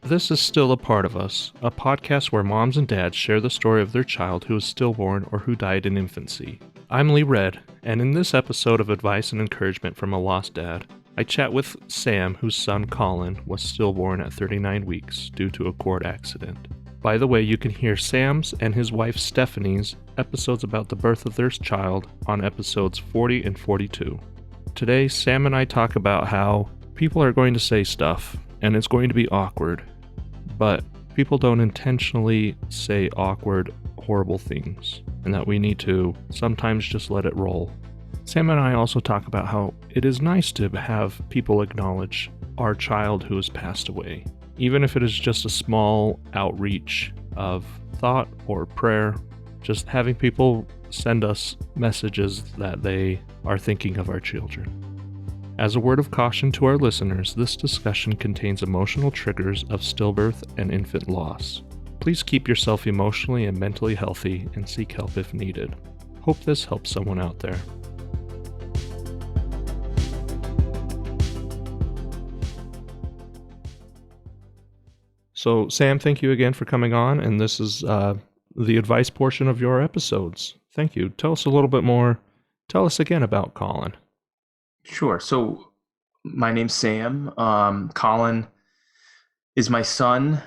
This is Still a Part of Us, a podcast where moms and dads share the story of their child who is stillborn or who died in infancy. I'm Lee Red, and in this episode of advice and encouragement from a lost dad, I chat with Sam, whose son Collin was stillborn at 39 weeks due to a cord accident. By the way, you can hear Sam's and his wife Stephanie's episodes about the birth of their child on episodes 40 and 42. Today, Sam and I talk about how people are going to say stuff, and it's going to be awkward. But people don't intentionally say awkward, horrible things, and that we need to sometimes just let it roll. Sam and I also talk about how it is nice to have people acknowledge our child who has passed away, even if it is just a small outreach of thought or prayer, just having people send us messages that they are thinking of our children. As a word of caution to our listeners, this discussion contains emotional triggers of stillbirth and infant loss. Please keep yourself emotionally and mentally healthy and seek help if needed. Hope this helps someone out there. So, Sam, thank you again for coming on, and this is the advice portion of your episodes. Thank you. Tell us a little bit more. Tell us again about Collin. Sure. So my name's Sam. Collin is my son.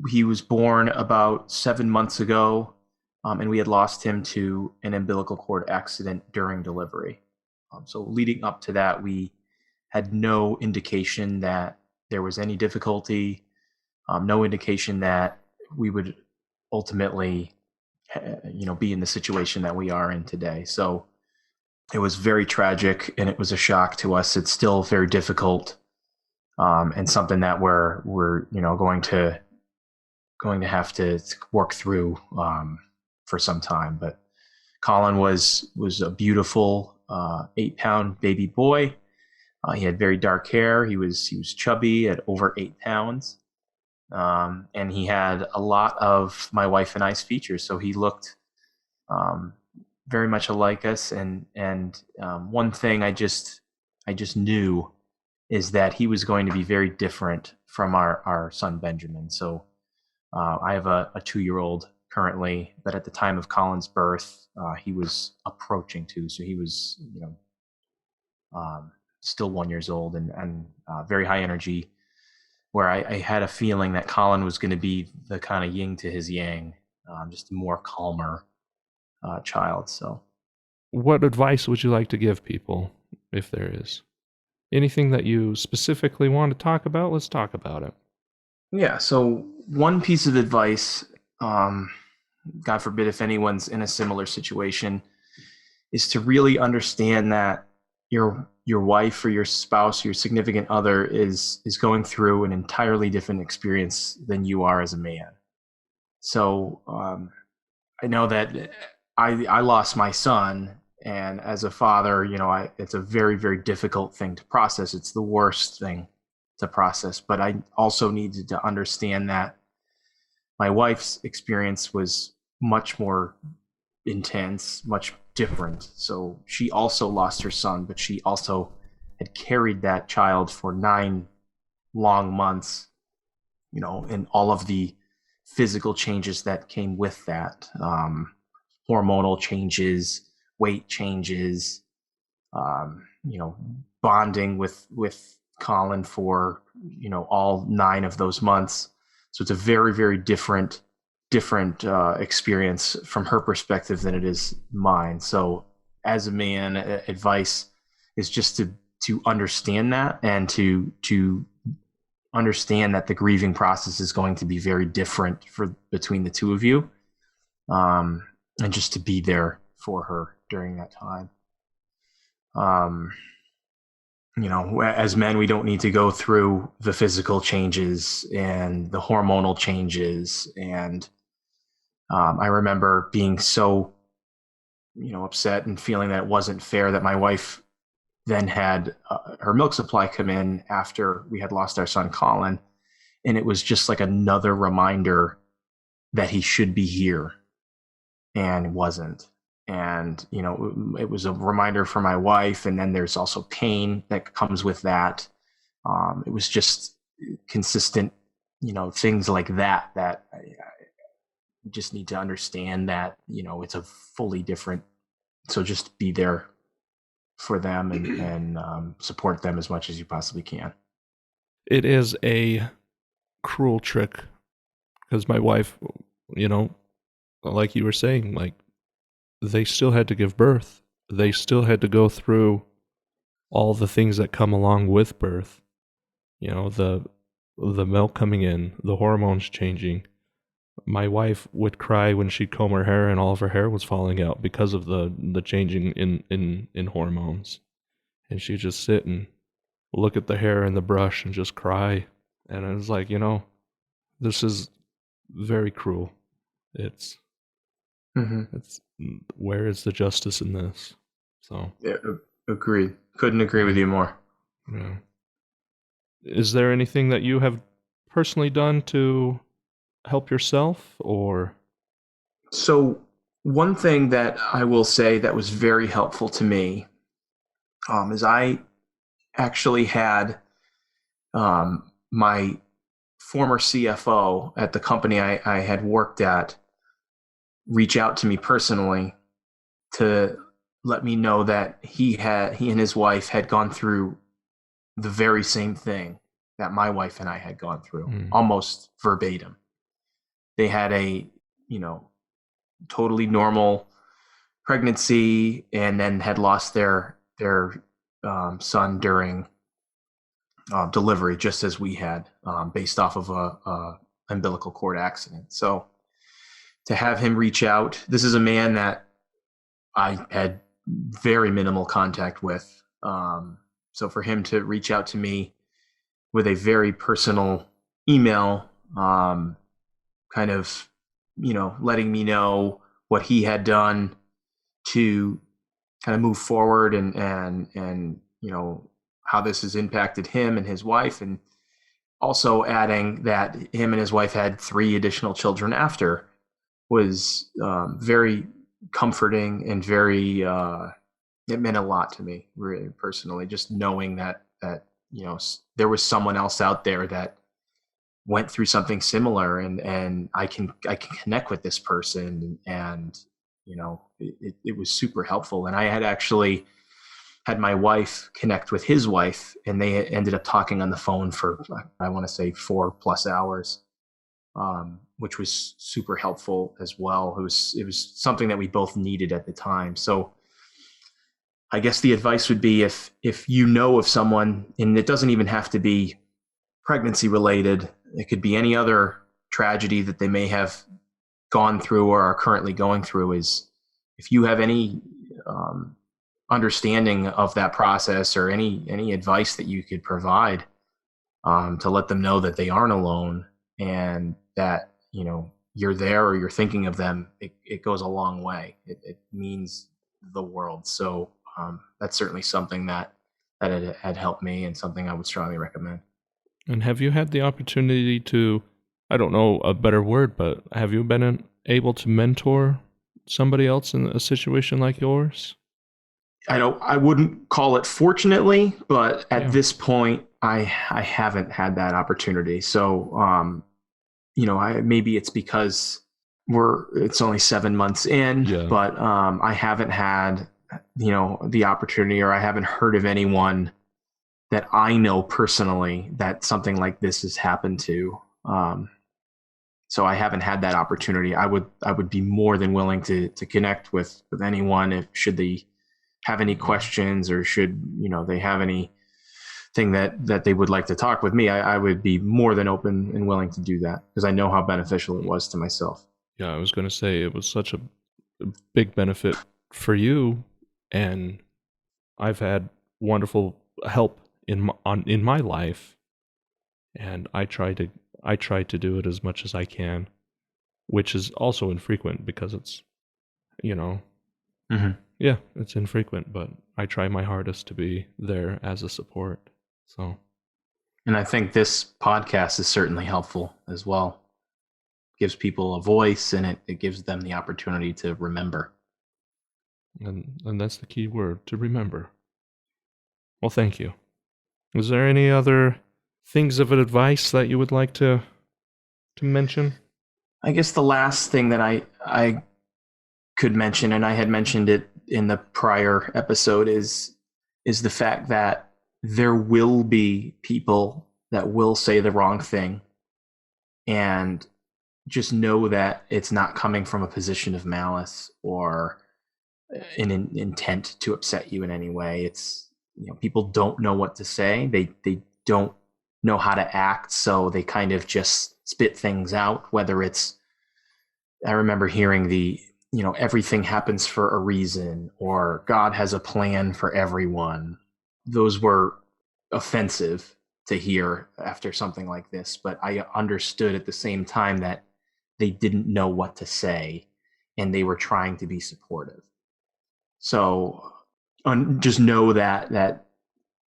He was born about 7 months ago, and we had lost him to an umbilical cord accident during delivery. So leading up to that, we had no indication that there was any difficulty, no indication that we would ultimately, be in the situation that we are in today. So it was very tragic, and it was a shock to us. It's still very difficult, and something that we're going to have to work through for some time. But Collin was a beautiful 8-pound baby boy. He had very dark hair. He was chubby at over 8 pounds, and he had a lot of my wife and I's features. So he looked very much alike us, and one thing I just knew is that he was going to be very different from our son Benjamin. So I have a 2-year-old currently, but at the time of Collin's birth, he was approaching 2, so he was still 1 year old and very high energy. Where I had a feeling that Collin was going to be the kind of yin to his yang, just a more calmer child. So What advice would you like to give people, if there is? Anything that you specifically want to talk about, let's talk about it. yeah, so one piece of advice, God forbid if anyone's in a similar situation, is to really understand that your wife or your spouse, your significant other is going through an entirely different experience than you are as a man. So I know that I lost my son, and as a father, it's a very, very difficult thing to process. It's the worst thing to process. But I also needed to understand that my wife's experience was much more intense, much different. So she also lost her son, but she also had carried that child for 9 long months, and all of the physical changes that came with that. Hormonal changes, weight changes, bonding with Collin for, all 9 of those months. So it's a very, very different experience from her perspective than it is mine. So as a man, advice is just to understand that, and to understand that the grieving process is going to be very different between the two of you. And just to be there for her during that time. As men, we don't need to go through the physical changes and the hormonal changes. And I remember being so, upset and feeling that it wasn't fair that my wife then had her milk supply come in after we had lost our son Collin. And it was just like another reminder that he should be here, and wasn't. And it was a reminder for my wife, and then there's also pain that comes with that. It was just consistent, things like that, that I just need to understand that, it's a fully different, so just be there for them and support them as much as you possibly can. It is a cruel trick because my wife, you know, like you were saying, like they still had to give birth. They still had to go through all the things that come along with birth. You know, the milk coming in, the hormones changing. My wife would cry when she'd comb her hair and all of her hair was falling out because of the changing in hormones. And she'd just sit and look at the hair and the brush and just cry. And I was like, this is very cruel. It's it's where is the justice in this? So Yeah, agreed. Couldn't agree with you more. yeah. Is there anything that you have personally done to help yourself or So one thing that I will say that was very helpful to me, is I actually had, my former CFO at the company I had worked at reach out to me personally to let me know that he and his wife had gone through the very same thing that my wife and I had gone through, almost verbatim. They had a, totally normal pregnancy and then had lost their son during delivery, just as we had, based off of a umbilical cord accident. So to have him reach out, this is a man that I had very minimal contact with. So for him to reach out to me with a very personal email, kind of, letting me know what he had done to kind of move forward and how this has impacted him and his wife, and also adding that him and his wife had 3 additional children after, was very comforting and very it meant a lot to me, really personally, just knowing that there was someone else out there that went through something similar, and I can connect with this person, and it was super helpful. And I had actually had my wife connect with his wife, and they ended up talking on the phone for, I want to say, 4+ hours, which was super helpful as well. It was something that we both needed at the time. So I guess the advice would be, if you know of someone, and it doesn't even have to be pregnancy related, it could be any other tragedy that they may have gone through or are currently going through, is if you have any understanding of that process, or any advice that you could provide, to let them know that they aren't alone, and that you're there, or you're thinking of them, it goes a long way. It means the world. So that's certainly something that had helped me, and something I would strongly recommend. and have you had the opportunity to, I don't know a better word, but have you been able to mentor somebody else in a situation like yours? I wouldn't call it fortunately, but at Yeah. this point, I haven't had that opportunity. So maybe it's because it's only 7 months in, Yeah. but I haven't had the opportunity, or I haven't heard of anyone that I know personally that something like this has happened to. So I haven't had that opportunity. I would be more than willing to connect with anyone, if should they have any questions, or should they have anything that they would like to talk with me. I would be more than open and willing to do that, because I know how beneficial it was to myself. Yeah, I was going to say it was such a big benefit for you, and I've had wonderful help in my life, and I try to do it as much as I can, which is also infrequent because it's you know Mm-hmm. yeah, it's infrequent, but I try my hardest to be there as a support. So And I think this podcast is certainly helpful as well. Gives people a voice, and it gives them the opportunity to remember. and that's the key word, to remember. Well, thank you. Is there any other things of advice that you would like to mention? I guess the last thing that I could mention, and I had mentioned it in the prior episode, is the fact that there will be people that will say the wrong thing, and just know that it's not coming from a position of malice or an intent to upset you in any way. It's, people don't know what to say. They don't know how to act, so they kind of just spit things out. Whether it's, I remember hearing everything happens for a reason, or God has a plan for everyone. Those were offensive to hear after something like this, but I understood at the same time that they didn't know what to say and they were trying to be supportive. So just know that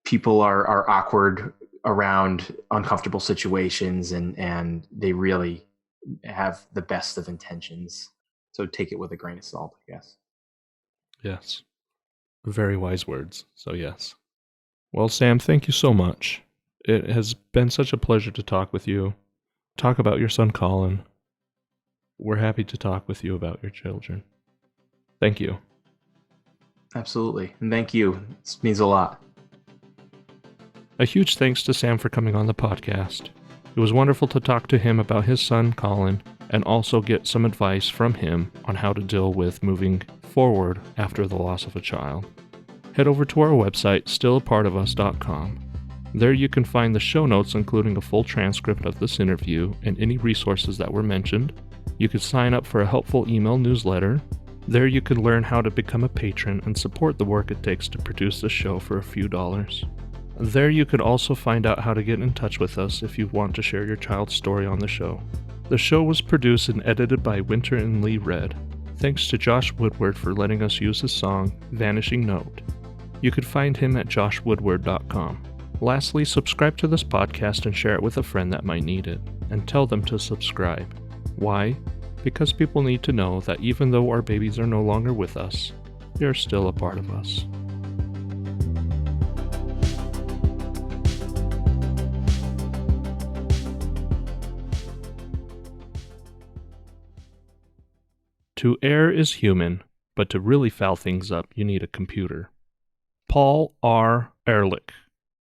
people are awkward around uncomfortable situations, and they really have the best of intentions. So take it with a grain of salt, I guess. Yes. Very wise words. So, yes. Well, Sam, thank you so much. It has been such a pleasure to talk with you, talk about your son, Collin. We're happy to talk with you about your children. Thank you. Absolutely. And thank you. This means a lot. A huge thanks to Sam for coming on the podcast. It was wonderful to talk to him about his son, Collin, and also get some advice from him on how to deal with moving forward after the loss of a child. Head over to our website, stillapartofus.com. There you can find the show notes, including a full transcript of this interview and any resources that were mentioned. You can sign up for a helpful email newsletter. There you can learn how to become a patron and support the work it takes to produce this show for a few dollars. There you could also find out how to get in touch with us if you want to share your child's story on the show. The show was produced and edited by Winter and Lee Red. Thanks to Josh Woodward for letting us use his song, Vanishing Note. You could find him at joshwoodward.com. Lastly, subscribe to this podcast and share it with a friend that might need it, and tell them to subscribe. Why? Because people need to know that even though our babies are no longer with us, they are still a part of us. To err is human, but to really foul things up, you need a computer. Paul R. Ehrlich.